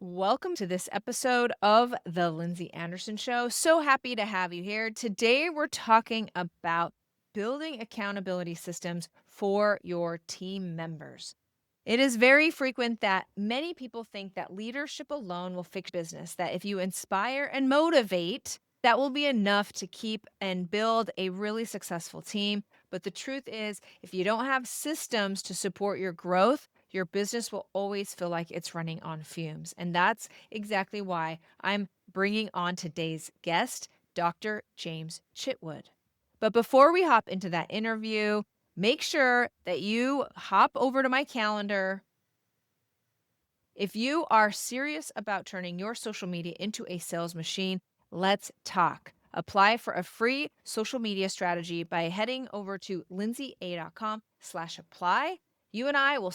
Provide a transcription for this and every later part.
Welcome to this episode of The Lindsey Anderson Show. So happy to have you here. Today, we're talking about building accountability systems for your team members. It is very frequent that many people think that leadership alone will fix business, that if you inspire and motivate, that will be enough to keep and build a really successful team. But the truth is, if you don't have systems to support your growth, your business will always feel like it's running on fumes. And that's exactly why I'm bringing on today's guest, Dr. James Chitwood. But before we hop into that interview, make sure that you hop over to my calendar. If you are serious about turning your social media into a sales machine, let's talk. Apply for a free social media strategy by heading over to lindsaya.com/apply. You and I will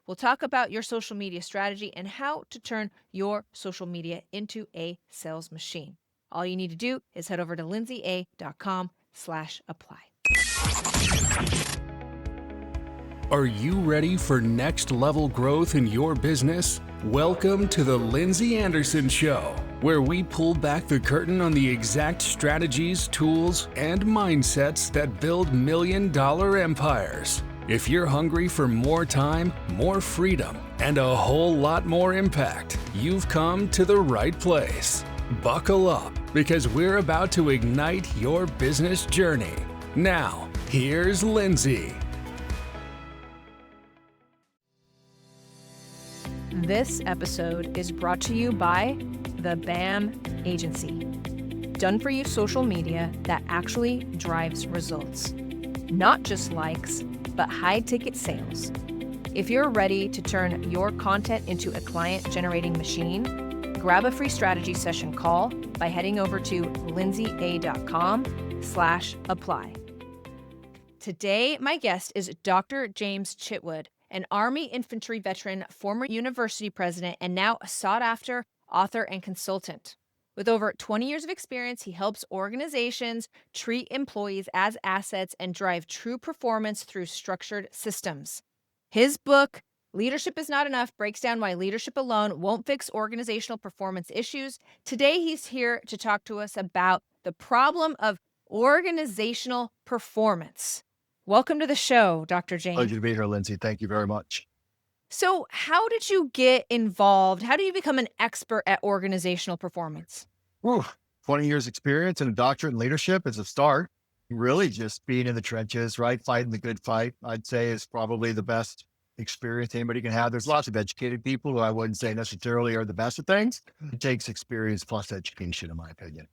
we'll talk about your social media strategy and how to turn your social media into a sales machine. All you need to do is head over to lindsaya.com/apply. Are you ready for next level growth in your business? Welcome to the Lindsey Anderson Show, where we pull back the curtain on the exact strategies, tools, and mindsets that build million-dollar empires. If you're hungry for more time, more freedom, and a whole lot more impact, you've come to the right place. Buckle up, because we're about to ignite your business journey. Now, here's Lindsey. This episode is brought to you by the BAM Agency. Done for you social media that actually drives results. Not just likes, but high ticket sales. If you're ready to turn your content into a client generating machine, grab a free strategy session call by heading over to lindsaya.com/apply. Today, my guest is Dr. James Chitwood, an Army infantry veteran, former university president, and now a sought-after author and consultant. With over 20 years of experience, he helps organizations treat employees as assets and drive true performance through structured systems. His book, Leadership is Not Enough, breaks down why leadership alone won't fix organizational performance issues. Today, he's here to talk to us about the problem of organizational performance. Welcome to the show, Dr. James. Pleasure to be here, Lindsey. Thank you very much. So, how did you get involved? How do you become an expert at organizational performance? Whew, 20 years experience and a doctorate in leadership is a start. Really just being in the trenches, right? Fighting the good fight, I'd say is probably the best experience anybody can have. There's lots of educated people who I wouldn't say necessarily are the best at things. It takes experience plus education, in my opinion.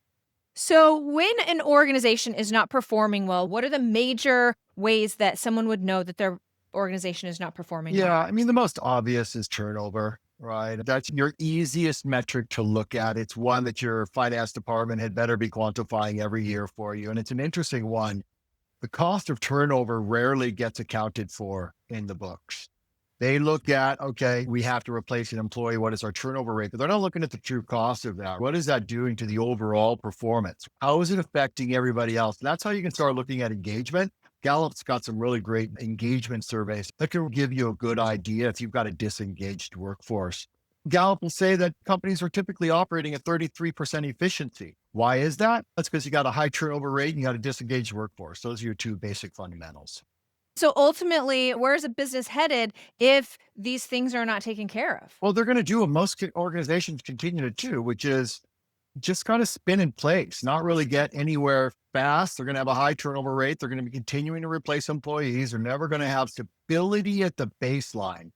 So, when an organization is not performing well, what are the major ways that someone would know that their organization is not performing well? Yeah, I mean, the most obvious is turnover, right? That's your easiest metric to look at. It's one that your finance department had better be quantifying every year for you. And it's an interesting one. The cost of turnover rarely gets accounted for in the books. They look at, okay, we have to replace an employee. What is our turnover rate? But they're not looking at the true cost of that. What is that doing to the overall performance? How is it affecting everybody else? That's how you can start looking at engagement. Gallup's got some really great engagement surveys that can give you a good idea if you've got a disengaged workforce. Gallup will say that companies are typically operating at 33% efficiency. Why is that? That's because you got a high turnover rate and you got a disengaged workforce. Those are your two basic fundamentals. So, ultimately, where is a business headed if these things are not taken care of? Well, they're going to do what most organizations continue to do, which is just kind of spin in place, not really get anywhere fast. They're going to have a high turnover rate. They're going to be continuing to replace employees. They're never going to have stability at the baseline.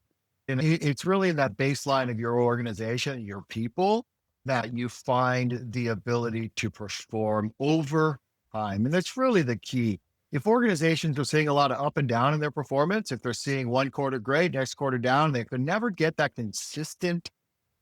And it's really in that baseline of your organization, your people, that you find the ability to perform over time. And that's really the key. If organizations are seeing a lot of up and down in their performance, if they're seeing one quarter great, next quarter down, they could never get that consistent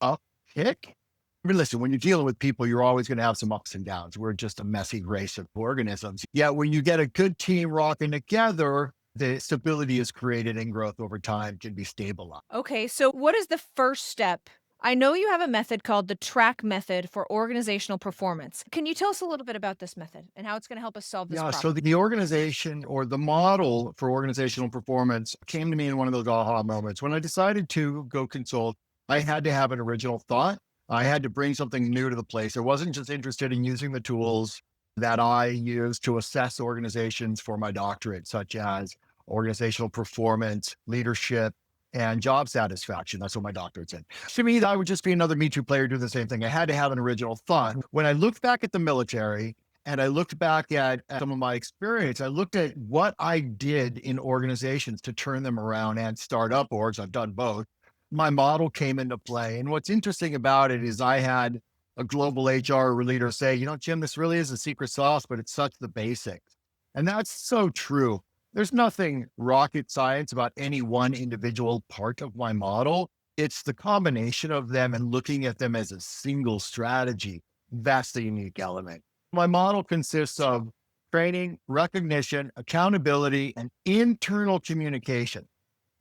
uptick. I mean, listen, when you're dealing with people, you're always going to have some ups and downs. We're just a messy race of organisms. Yet when you get a good team rocking together, the stability is created and growth over time can be stabilized. Okay, so what is the first step? I know you have a method called the TRACK method for organizational performance. Can you tell us a little bit about this method and how it's going to help us solve this Yeah, problem? so the organization or the model for organizational performance came to me in one of those aha moments when I decided to go consult I had to have an original thought. I had to bring something new to the place. I wasn't just interested in using the tools that I use to assess organizations for my doctorate, such as organizational performance, leadership, and job satisfaction. That's what my doctorate's in. To me, I would just be another Me Too player doing the same thing. I had to have an original thought. When I looked back at the military and I looked back at some of my experience, I looked at what I did in organizations to turn them around and start up orgs. I've done both. My model came into play. And what's interesting about it is I had a global HR leader say, Jim, this really is a secret sauce, but it's such the basics. And that's so true. There's nothing rocket science about any one individual part of my model. It's the combination of them and looking at them as a single strategy. That's the unique element. My model consists of training, recognition, accountability, and internal communication,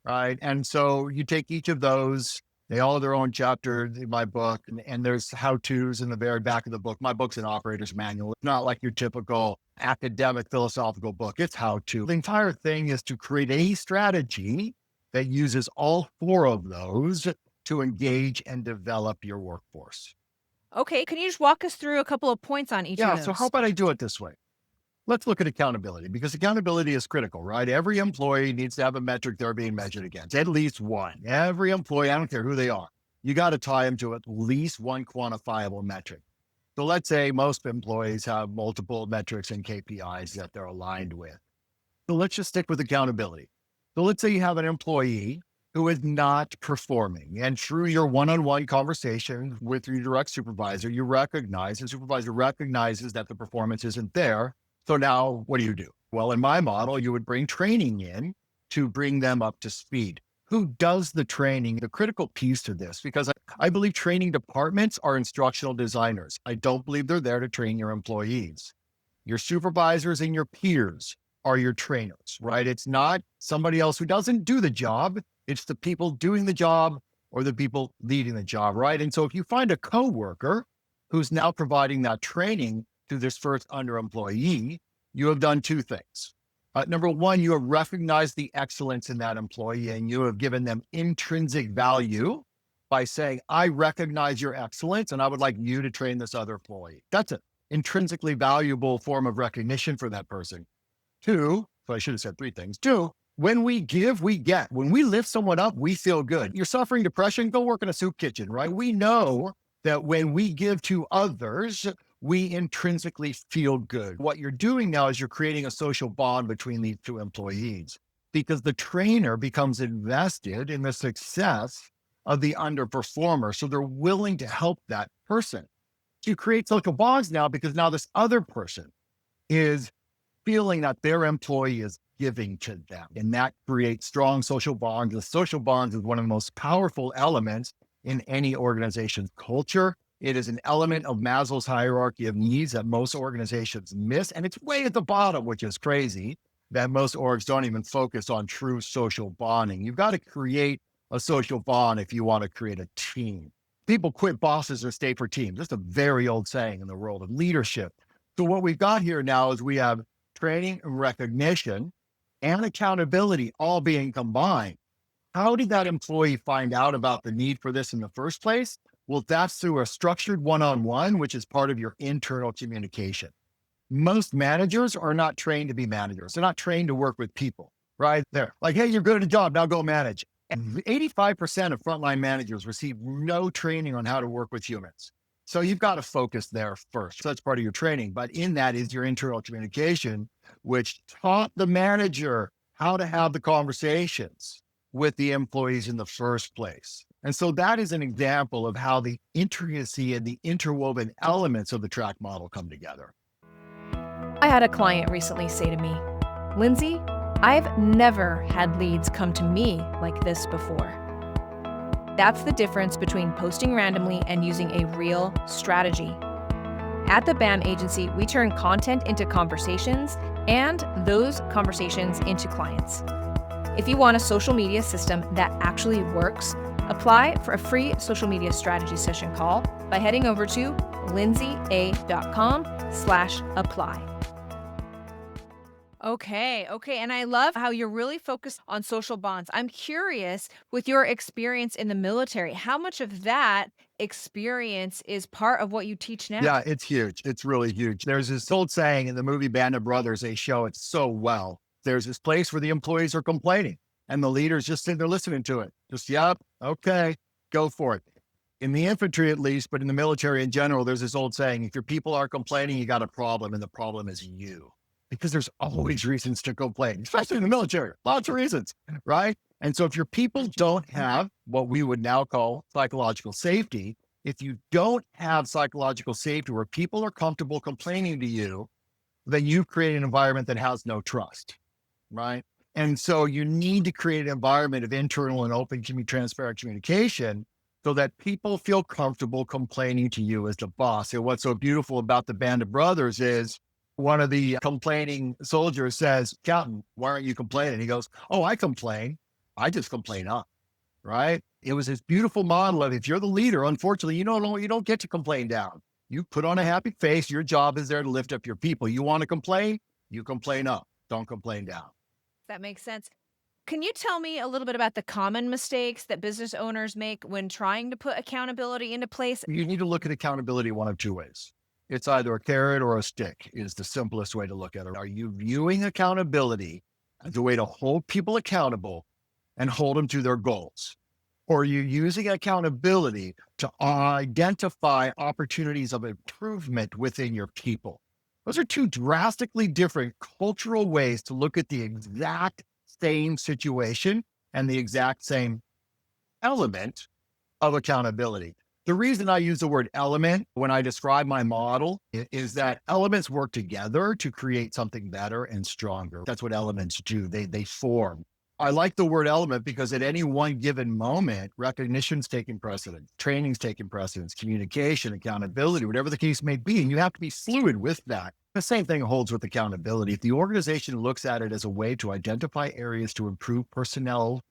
right? And so you take each of those, they all have their own chapter in my book, and there's how-tos in the very back of the book. My book's an operator's manual. It's not like your typical academic philosophical book. It's how-to. The entire thing is to create a strategy that uses all four of those to engage and develop your workforce. Okay, can you just walk us through a couple of points on each of Yeah, those? so how about I do it this way? Let's look at accountability, because accountability is critical, right? Every employee needs to have a metric they're being measured against, at least one. Every employee, I don't care who they are, you got to tie them to at least one quantifiable metric. So let's say most employees have multiple metrics and KPIs that they're aligned with. So let's just stick with accountability. So let's say you have an employee who is not performing, and through your one-on-one conversation with your direct supervisor, the supervisor recognizes that the performance isn't there. So now what do? Well, in my model, you would bring training in to bring them up to speed. Who does the training? The critical piece to this, because I believe training departments are instructional designers. I don't believe they're there to train your employees. Your supervisors and your peers are your trainers, right? It's not somebody else who doesn't do the job. It's the people doing the job or the people leading the job, right? And so if you find a coworker who's now providing that training to this first under employee, you have done two things. Number one, you have recognized the excellence in that employee and you have given them intrinsic value by saying, I recognize your excellence and I would like you to train this other employee. That's an intrinsically valuable form of recognition for that person. Two, so I should have said three things. Two, when we give, we get. When we lift someone up, we feel good. You're suffering depression, go work in a soup kitchen, right? We know that when we give to others, we intrinsically feel good. What you're doing now is you're creating a social bond between these two employees, because the trainer becomes invested in the success of the underperformer. So they're willing to help that person. You create social bonds now because now this other person is feeling that their employee is giving to them. And that creates strong social bonds. The social bonds is one of the most powerful elements in any organization's culture. It is an element of Maslow's hierarchy of needs that most organizations miss. And it's way at the bottom, which is crazy, that most orgs don't even focus on true social bonding. You've got to create a social bond if you want to create a team. People quit bosses or stay for teams. That's a very old saying in the world of leadership. So what we've got here now is we have training and recognition and accountability all being combined. How did that employee find out about the need for this in the first place? Well, that's through a structured one-on-one, which is part of your internal communication. Most managers are not trained to be managers. They're not trained to work with people, right? They're like, hey, you're good at a job, now go manage. And 85% of frontline managers receive no training on how to work with humans. So you've got to focus there first. So that's part of your training. But in that is your internal communication, which taught the manager how to have the conversations with the employees in the first place. And so that is an example of how the intricacy and the interwoven elements of the track model come together. I had a client recently say to me, Lindsey, I've never had leads come to me like this before. That's the difference between posting randomly and using a real strategy. At the BAM agency, we turn content into conversations and those conversations into clients. If you want a social media system that actually works, apply for a free social media strategy session call by heading over to lindseya.com/apply. Okay, okay. And I love how you're really focused on social bonds. I'm curious, with your experience in the military, how much of that experience is part of what you teach now? Yeah, it's huge. It's really huge. There's this old saying in the movie Band of Brothers, they show it so well. There's this place where the employees are complaining and the leader's just sitting there listening to it. Just, yep, okay, go for it. In the infantry, at least, but in the military in general, there's this old saying, if your people are complaining, you got a problem, and the problem is you. Because there's always reasons to complain, especially in the military, lots of reasons, right? And so if your people don't have what we would now call psychological safety, if you don't have psychological safety where people are comfortable complaining to you, then you've created an environment that has no trust, right? And so you need to create an environment of internal and open, transparent communication so that people feel comfortable complaining to you as the boss. And what's so beautiful about the Band of Brothers is one of the complaining soldiers says, Captain, why aren't you complaining? He goes, oh, I complain. I just complain up, right? It was this beautiful model of if you're the leader, unfortunately, you don't get to complain down. You put on a happy face. Your job is there to lift up your people. You want to complain, you complain up. Don't complain down. That makes sense. Can you tell me a little bit about the common mistakes that business owners make when trying to put accountability into place? You need to look at accountability one of two ways. It's either a carrot or a stick is the simplest way to look at it. Are you viewing accountability as a way to hold people accountable and hold them to their goals? Or are you using accountability to identify opportunities of improvement within your people? Those are two drastically different cultural ways to look at the exact same situation and the exact same element of accountability. The reason I use the word element when I describe my model is that elements work together to create something better and stronger. That's what elements do. They form. I like the word element because at any one given moment, recognition's taking precedence, training's taking precedence, communication, accountability, whatever the case may be. And you have to be fluid with that. The same thing holds with accountability. If the organization looks at it as a way to identify areas to improve personnel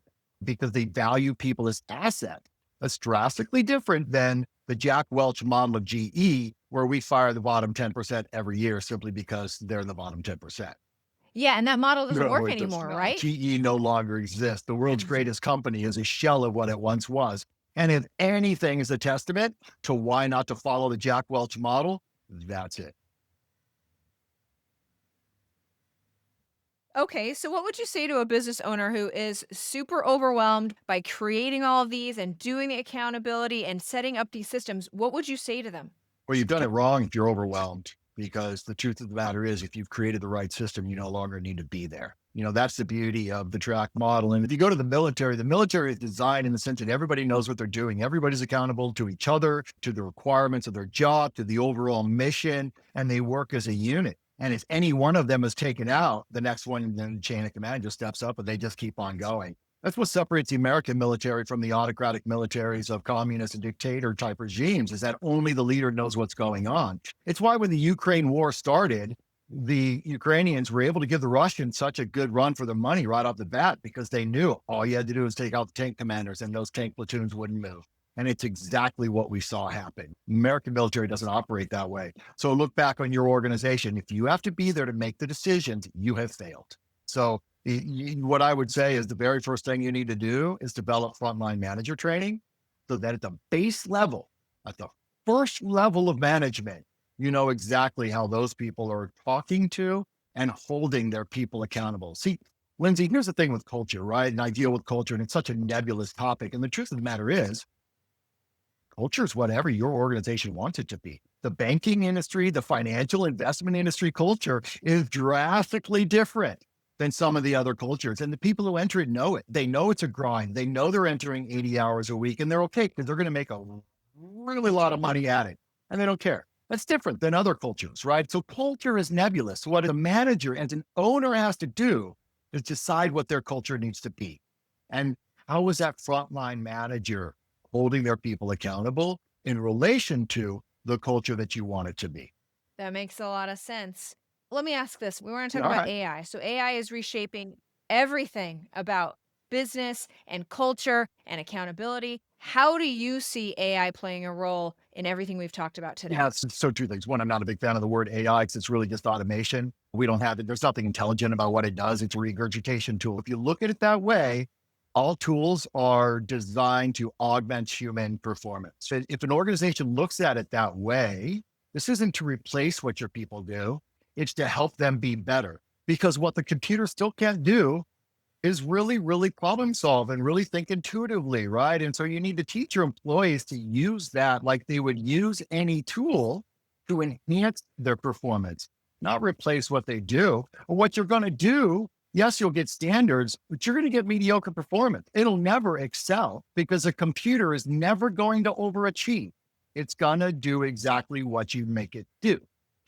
because they value people as assets, that's drastically different than the Jack Welch model of GE, where we fire the bottom 10% every year simply because they're in the bottom 10%. Yeah, and that model doesn't No, work it does anymore, not. right? GE no longer exists. The world's greatest company is a shell of what it once was. And if anything is a testament to why not to follow the Jack Welch model, that's it. Okay, so what would you say to a business owner who is super overwhelmed by creating all of these and doing the accountability and setting up these systems? What would you say to them? Well, you've done it wrong if you're overwhelmed, because the truth of the matter is, if you've created the right system, you no longer need to be there. That's the beauty of the track model. And if you go to the military is designed in the sense that everybody knows what they're doing. Everybody's accountable to each other, to the requirements of their job, to the overall mission, and they work as a unit. And if any one of them is taken out, the next one in the chain of command just steps up and they just keep on going. That's what separates the American military from the autocratic militaries of communist and dictator type regimes, is that only the leader knows what's going on. It's why when the Ukraine war started, the Ukrainians were able to give the Russians such a good run for their money right off the bat, because they knew all you had to do was take out the tank commanders and those tank platoons wouldn't move. And it's exactly what we saw happen. American military doesn't operate that way. So look back on your organization. If you have to be there to make the decisions, you have failed. So what I would say is the very first thing you need to do is develop frontline manager training so that at the base level, at the first level of management, you know exactly how those people are talking to and holding their people accountable. See, Lindsey, here's the thing with culture, right? And I deal with culture and it's such a nebulous topic. And the truth of the matter is, culture is whatever your organization wants it to be. The banking industry, the financial investment industry culture is drastically different than some of the other cultures. And the people who enter it know it. They know it's a grind. They know they're entering 80 hours a week and they're okay because they're going to make a really lot of money at it. And they don't care. That's different than other cultures, right? So culture is nebulous. What a manager and an owner has to do is decide what their culture needs to be. And how is that frontline manager holding their people accountable in relation to the culture that you want it to be? That makes a lot of sense. Let me ask this. We want to talk All about right. AI. So AI is reshaping everything about business and culture and accountability. How do you see AI playing a role in everything we've talked about today? Yeah, so two things. One, I'm not a big fan of the word AI because it's really just automation. We don't have it. There's nothing intelligent about what it does. It's a regurgitation tool. If you look at it that way, all tools are designed to augment human performance. So if an organization looks at it that way, this isn't to replace what your people do. It's to help them be better. Because what the computer still can't do is really problem solve and really think intuitively, right? And so you need to teach your employees to use that like they would use any tool to enhance their performance, not replace what they do. Or what you're going to do, yes, you'll get standards, but you're going to get mediocre performance. It'll never excel because a computer is never going to overachieve. It's going to do exactly what you make it do.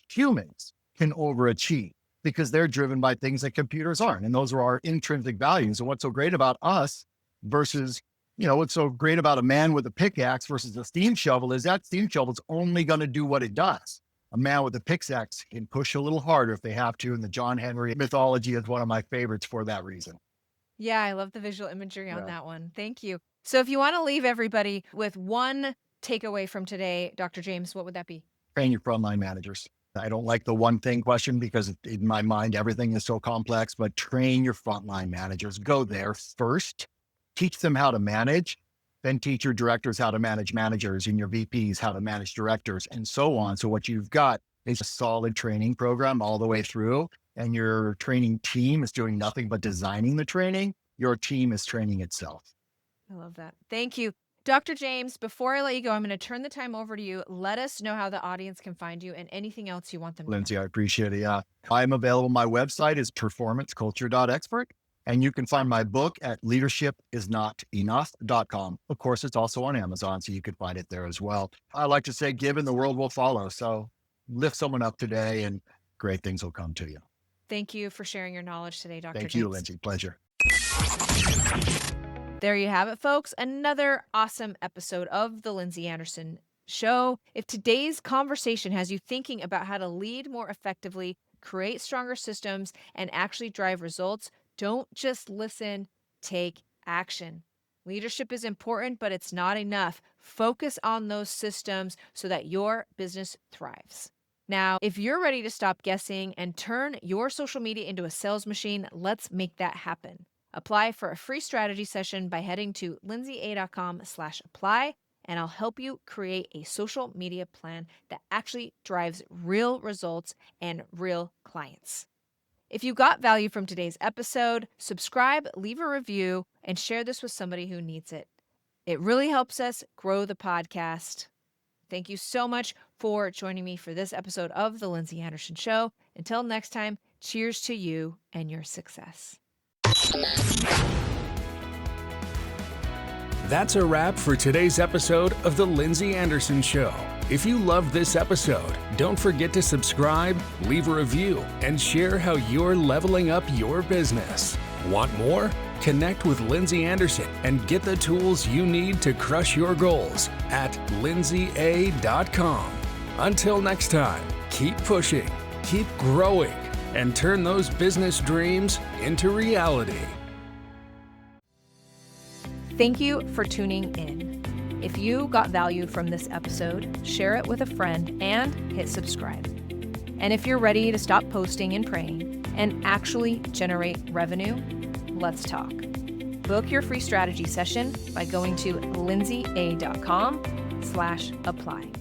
Humans can overachieve because they're driven by things that computers aren't. And those are our intrinsic values. And what's so great about us versus, what's so great about a man with a pickaxe versus a steam shovel is that steam shovel is only going to do what it does. A man with a pickaxe can push a little harder if they have to. And the John Henry mythology is one of my favorites for that reason. Yeah, I love the visual imagery on Yeah. that one. Thank you. So if you want to leave everybody with one takeaway from today, Dr. James, what would that be? Train your frontline managers. I don't like the one thing question because in my mind, everything is so complex, but train your frontline managers. Go there first, teach them how to manage, then teach your directors how to manage managers and your VPs how to manage directors and so on. So what you've got is a solid training program all the way through, and your training team is doing nothing but designing the training. Your team is training itself. I love that. Thank you. Dr. James, before I let you go, I'm going to turn the time over to you. Let us know how the audience can find you and anything else you want them to know. Lindsey, I appreciate it. Yeah. I'm available. My website is performanceculture.expert. And you can find my book at leadershipIsNotEnough.com. Of course, it's also on Amazon, so you can find it there as well. I like to say, give and the world will follow. So lift someone up today and great things will come to you. Thank you for sharing your knowledge today, Dr. Thank James. you, Lindsey. Pleasure. There you have it, folks. Another awesome episode of The Lindsey Anderson Show. If today's conversation has you thinking about how to lead more effectively, create stronger systems, and actually drive results, don't just listen, take action. Leadership is important, but it's not enough. Focus on those systems so that your business thrives. Now, if you're ready to stop guessing and turn your social media into a sales machine, let's make that happen. Apply for a free strategy session by heading to lindsaya.com/apply, and I'll help you create a social media plan that actually drives real results and real clients. If you got value from today's episode, subscribe, leave a review, and share this with somebody who needs it. It really helps us grow the podcast. Thank you so much for joining me for this episode of The Lindsey Anderson Show. Until next time, cheers to you and your success. That's a wrap for today's episode of The Lindsey Anderson Show. If you loved this episode, don't forget to subscribe, leave a review, and share how you're leveling up your business. Want more? Connect with Lindsey Anderson and get the tools you need to crush your goals at lindsaya.com. Until next time, keep pushing, keep growing, and turn those business dreams into reality. Thank you for tuning in. If you got value from this episode, share it with a friend and hit subscribe. And if you're ready to stop posting and praying and actually generate revenue, let's talk. Book your free strategy session by going to lindsaya.com/apply.